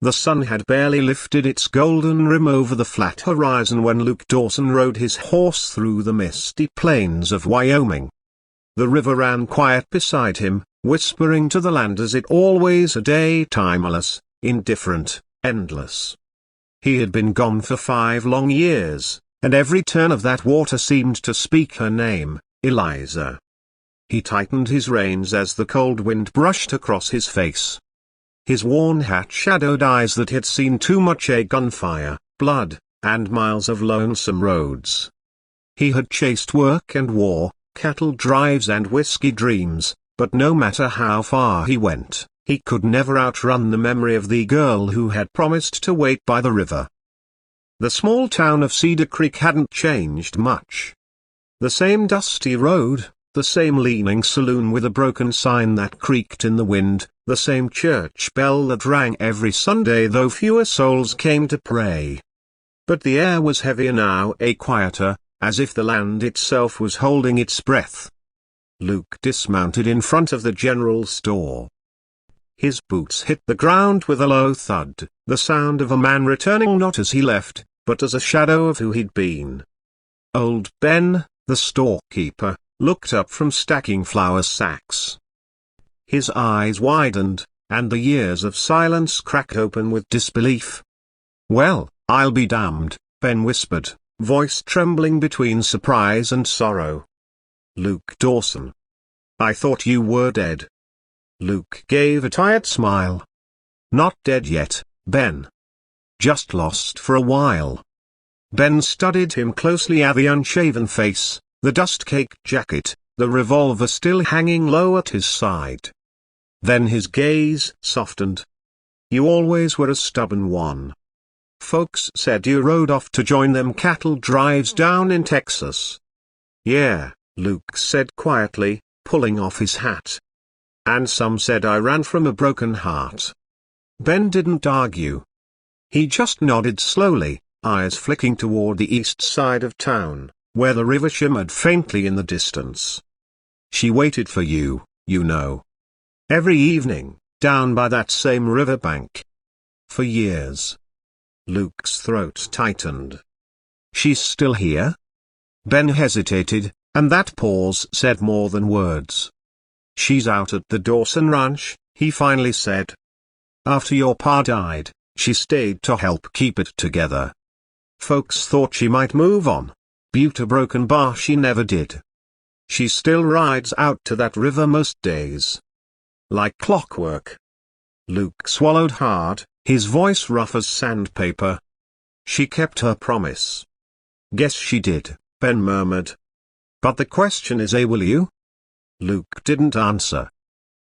The sun had barely lifted its golden rim over the flat horizon when Luke Dawson rode his horse through the misty plains of Wyoming. The river ran quiet beside him, whispering to the land as it always a day, timeless, indifferent, endless. He had been gone for 5 long years, and every turn of that water seemed to speak her name, Eliza. He tightened his reins as the cold wind brushed across his face. His worn hat shadowed eyes that had seen too much gunfire, blood, and miles of lonesome roads. He had chased work and war, cattle drives and whiskey dreams, but no matter how far he went, he could never outrun the memory of the girl who had promised to wait by the river. The small town of Cedar Creek hadn't changed much. The same dusty road, the same leaning saloon with a broken sign that creaked in the wind, the same church bell that rang every Sunday though fewer souls came to pray. But the air was heavier now, quieter, as if the land itself was holding its breath. Luke dismounted in front of the general store. His boots hit the ground with a low thud, the sound of a man returning not as he left, but as a shadow of who he'd been. Old Ben, the storekeeper, looked up from stacking flour sacks. His eyes widened, and the years of silence cracked open with disbelief. "Well, I'll be damned," Ben whispered, voice trembling between surprise and sorrow. "Luke Dawson. I thought you were dead." Luke gave a tired smile. "Not dead yet, Ben. Just lost for a while." Ben studied him closely, at the unshaven face, the dust-caked jacket, the revolver still hanging low at his side. Then his gaze softened. "You always were a stubborn one. Folks said you rode off to join them cattle drives down in Texas." "Yeah," Luke said quietly, pulling off his hat. "And some said I ran from a broken heart." Ben didn't argue. He just nodded slowly, eyes flicking toward the east side of town, where the river shimmered faintly in the distance. "She waited for you, you know. Every evening, down by that same riverbank. For years." Luke's throat tightened. "She's still here?" Ben hesitated, and that pause said more than words. "She's out at the Dawson Ranch," he finally said. "After your pa died, she stayed to help keep it together. Folks thought she might move on. Butte a broken bar, she never did. She still rides out to that river most days. Like clockwork." Luke swallowed hard, his voice rough as sandpaper. "She kept her promise." "Guess she did," Ben murmured. "But the question is, will you?" Luke didn't answer.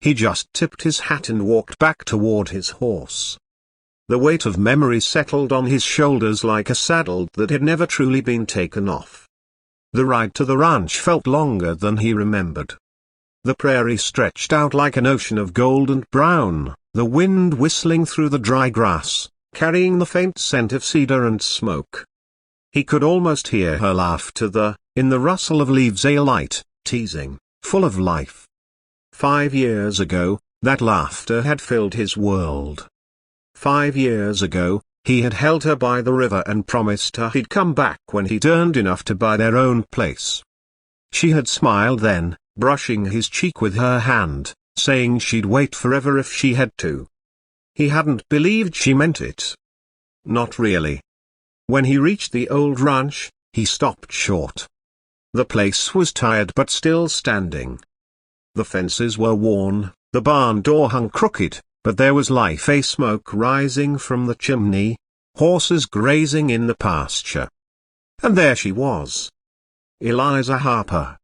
He just tipped his hat and walked back toward his horse. The weight of memory settled on his shoulders like a saddle that had never truly been taken off. The ride to the ranch felt longer than he remembered. The prairie stretched out like an ocean of gold and brown, the wind whistling through the dry grass, carrying the faint scent of cedar and smoke. He could almost hear her laughter in the rustle of leaves, a light, teasing, full of life. 5 years ago, that laughter had filled his world. 5 years ago, he had held her by the river and promised her he'd come back when he'd earned enough to buy their own place. She had smiled then, brushing his cheek with her hand, saying she'd wait forever if she had to. He hadn't believed she meant it. Not really. When he reached the old ranch, he stopped short. The place was tired but still standing. The fences were worn, the barn door hung crooked, but there was life, a smoke rising from the chimney, horses grazing in the pasture. And there she was. Eliza Harper.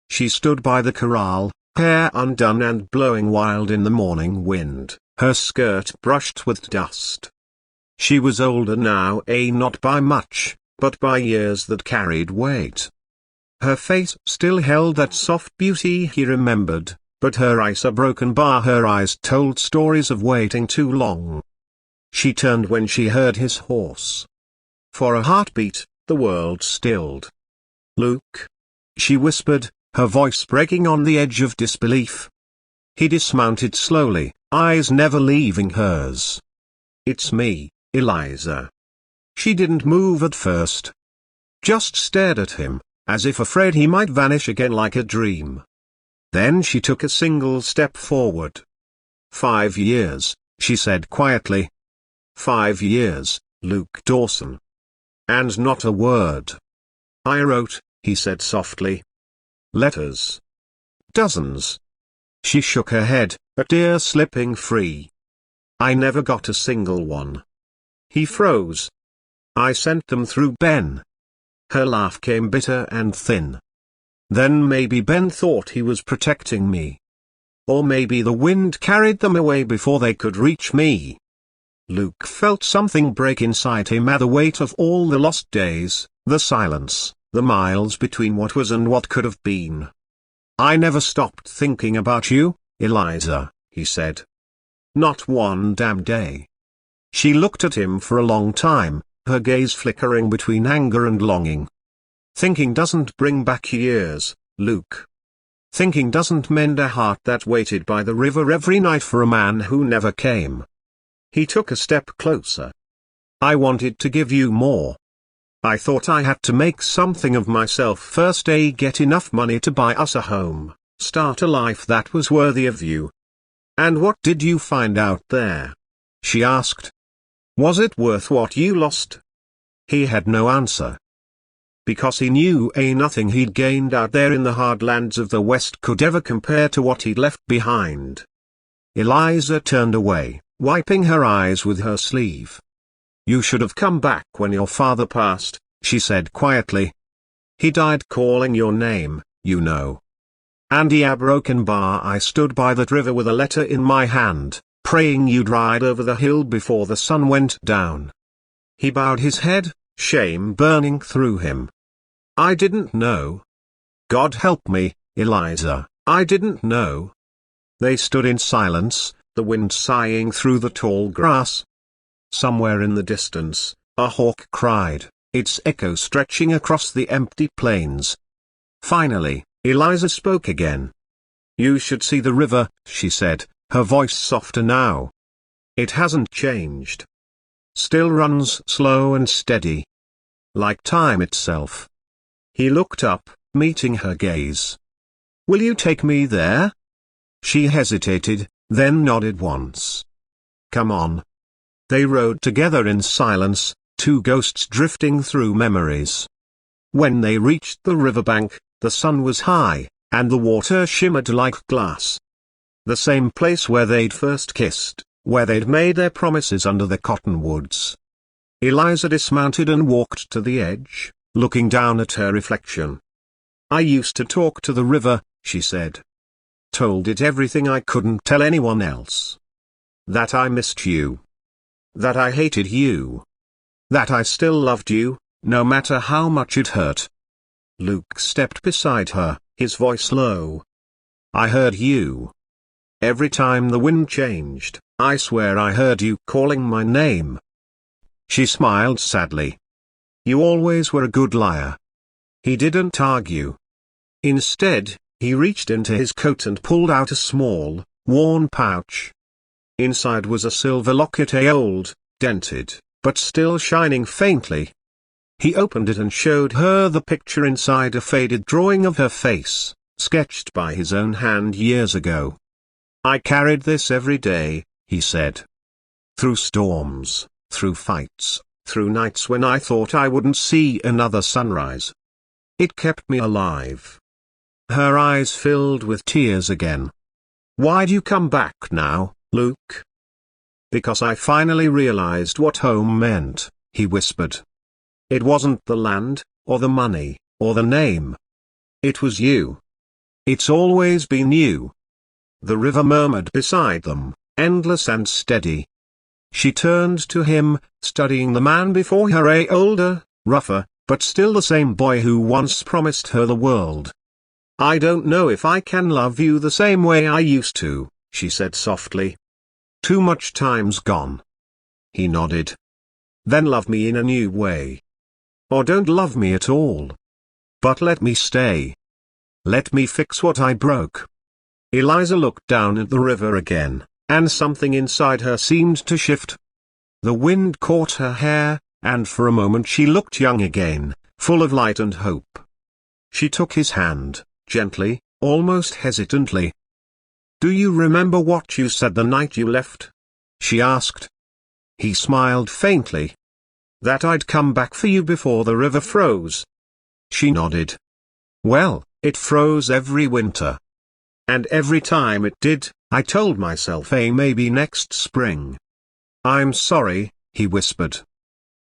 She stood by the corral, hair undone and blowing wild in the morning wind, her skirt brushed with dust. She was older now, not by much, but by years that carried weight. Her face still held that soft beauty he remembered, but her eyes a broken bar. Her eyes told stories of waiting too long. She turned when she heard his horse. For a heartbeat, the world stilled. "Luke?" she whispered, her voice breaking on the edge of disbelief. He dismounted slowly, eyes never leaving hers. "It's me, Eliza." She didn't move at first. Just stared at him, as if afraid he might vanish again like a dream. Then she took a single step forward. 5 years, she said quietly. 5 years, Luke Dawson. And not a word. "I wrote," he said softly. "Letters. Dozens." She shook her head, a tear slipping free. "I never got a single one." He froze. "I sent them through Ben." Her laugh came bitter and thin. "Then maybe Ben thought he was protecting me. Or maybe the wind carried them away before they could reach me." Luke felt something break inside him at the weight of all the lost days, the silence, the miles between what was and what could have been. "I never stopped thinking about you, Eliza," he said. "Not one damn day." She looked at him for a long time, her gaze flickering between anger and longing. "Thinking doesn't bring back years, Luke. Thinking doesn't mend a heart that waited by the river every night for a man who never came." He took a step closer. "I wanted to give you more. I thought I had to make something of myself first, get enough money to buy us a home, start a life that was worthy of you." "And what did you find out there?" she asked. "Was it worth what you lost?" He had no answer. Because he knew nothing he'd gained out there in the hard lands of the West could ever compare to what he'd left behind. Eliza turned away, wiping her eyes with her sleeve. "You should have come back when your father passed," she said quietly. "He died calling your name, you know. And a broken bar, I stood by that river with a letter in my hand, praying you'd ride over the hill before the sun went down." He bowed his head, shame burning through him. "I didn't know. God help me, Eliza, I didn't know." They stood in silence, the wind sighing through the tall grass. Somewhere in the distance, a hawk cried, its echo stretching across the empty plains. Finally, Eliza spoke again. "You should see the river," she said, her voice softer now. "It hasn't changed. Still runs slow and steady. Like time itself." He looked up, meeting her gaze. "Will you take me there?" She hesitated, then nodded once. "Come on." They rode together in silence, two ghosts drifting through memories. When they reached the riverbank, the sun was high, and the water shimmered like glass. The same place where they'd first kissed, where they'd made their promises under the cottonwoods. Eliza dismounted and walked to the edge, looking down at her reflection. "I used to talk to the river," she said. "Told it everything I couldn't tell anyone else. That I missed you. That I hated you. That I still loved you, no matter how much it hurt." Luke stepped beside her, his voice low. "I heard you. Every time the wind changed, I swear I heard you calling my name." She smiled sadly. "You always were a good liar." He didn't argue. Instead, he reached into his coat and pulled out a small, worn pouch. Inside was a silver locket, old, dented, but still shining faintly. He opened it and showed her the picture inside, a faded drawing of her face, sketched by his own hand years ago. "I carried this every day," he said. "Through storms, through fights, through nights when I thought I wouldn't see another sunrise. It kept me alive." Her eyes filled with tears again. "Why'd you come back now, Luke?" "Because I finally realized what home meant," he whispered. "It wasn't the land, or the money, or the name. It was you. It's always been you." The river murmured beside them, endless and steady. She turned to him, studying the man before her, older, rougher, but still the same boy who once promised her the world. "I don't know if I can love you the same way I used to," she said softly. "Too much time's gone." He nodded. "Then love me in a new way. Or don't love me at all. But let me stay. Let me fix what I broke." Eliza looked down at the river again, and something inside her seemed to shift. The wind caught her hair, and for a moment she looked young again, full of light and hope. She took his hand, gently, almost hesitantly. "Do you remember what you said the night you left?" she asked. He smiled faintly. "That I'd come back for you before the river froze." She nodded. "Well, it froze every winter. And every time it did, I told myself maybe next spring." "I'm sorry," he whispered.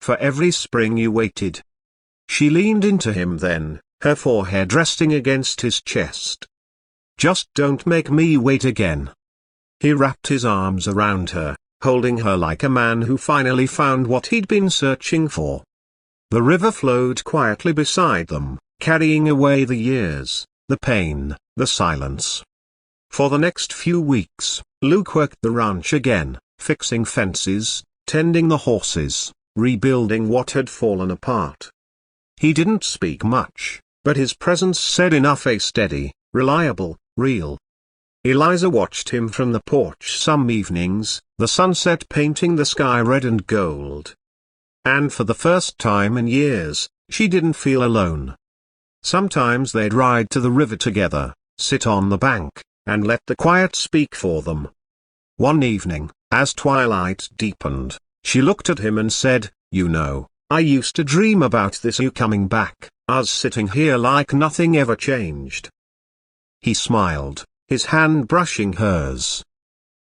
"For every spring you waited." She leaned into him then, her forehead resting against his chest. "Just don't make me wait again." He wrapped his arms around her, holding her like a man who finally found what he'd been searching for. The river flowed quietly beside them, carrying away the years, the pain, the silence. For the next few weeks, Luke worked the ranch again, fixing fences, tending the horses, rebuilding what had fallen apart. He didn't speak much, but his presence said enough. A steady, reliable, real. Eliza watched him from the porch some evenings, the sunset painting the sky red and gold. And for the first time in years, she didn't feel alone. Sometimes they'd ride to the river together, sit on the bank, and let the quiet speak for them. One evening, as twilight deepened, she looked at him and said, "You know, I used to dream about this, you coming back, us sitting here like nothing ever changed." He smiled, his hand brushing hers.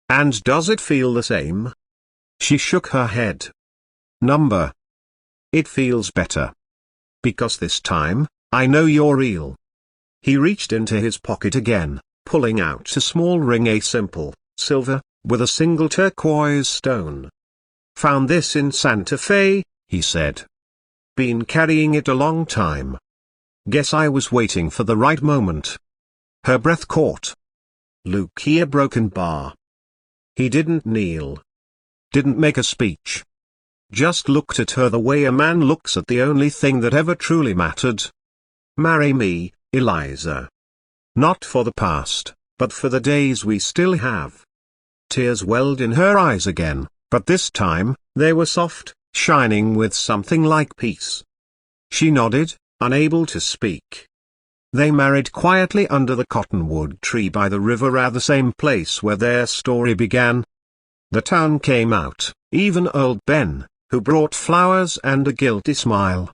"And does it feel the same?" She shook her head. "Number. It feels better. Because this time, I know you're real." He reached into his pocket again, pulling out a small ring, a simple, silver, with a single turquoise stone. "Found this in Santa Fe," he said. "Been carrying it a long time. Guess I was waiting for the right moment." Her breath caught. Luke, a broken bar. He didn't kneel. Didn't make a speech. Just looked at her the way a man looks at the only thing that ever truly mattered. "Marry me, Eliza. Not for the past, but for the days we still have." Tears welled in her eyes again, but this time, they were soft, shining with something like peace. She nodded, unable to speak. They married quietly under the cottonwood tree by the river, at the same place where their story began. The town came out, even old Ben, who brought flowers and a guilty smile.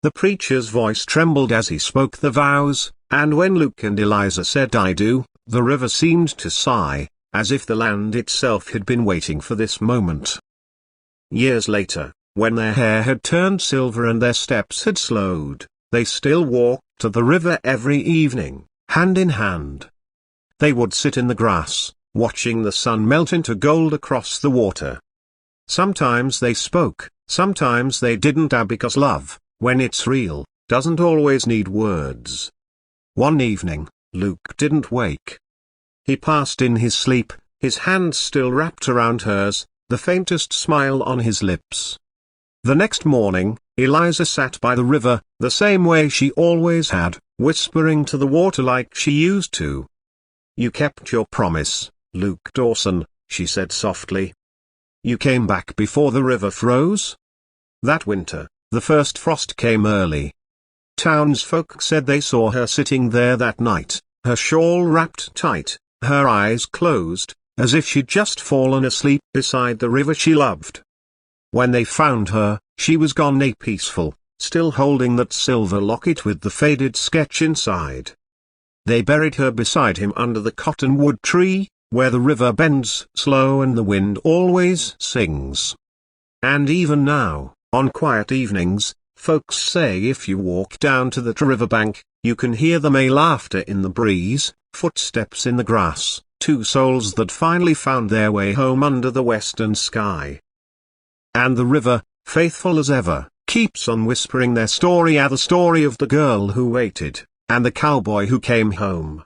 The preacher's voice trembled as he spoke the vows, and when Luke and Eliza said "I do," the river seemed to sigh, as if the land itself had been waiting for this moment. Years later, when their hair had turned silver and their steps had slowed, they still walked to the river every evening, hand in hand. They would sit in the grass, watching the sun melt into gold across the water. Sometimes they spoke, sometimes they didn't, because love, when it's real, doesn't always need words. One evening, Luke didn't wake. He passed in his sleep, his hand still wrapped around hers, the faintest smile on his lips. The next morning, Eliza sat by the river, the same way she always had, whispering to the water like she used to. "You kept your promise, Luke Dawson," she said softly. "You came back before the river froze?" That winter, the first frost came early. Townsfolk said they saw her sitting there that night, her shawl wrapped tight, her eyes closed, as if she'd just fallen asleep beside the river she loved. When they found her, she was gone, peaceful, still holding that silver locket with the faded sketch inside. They buried her beside him under the cottonwood tree, where the river bends slow and the wind always sings. And even now, on quiet evenings, folks say if you walk down to that riverbank, you can hear the May laughter in the breeze, footsteps in the grass, two souls that finally found their way home under the western sky. And the river, faithful as ever, keeps on whispering their story, the story of the girl who waited, and the cowboy who came home.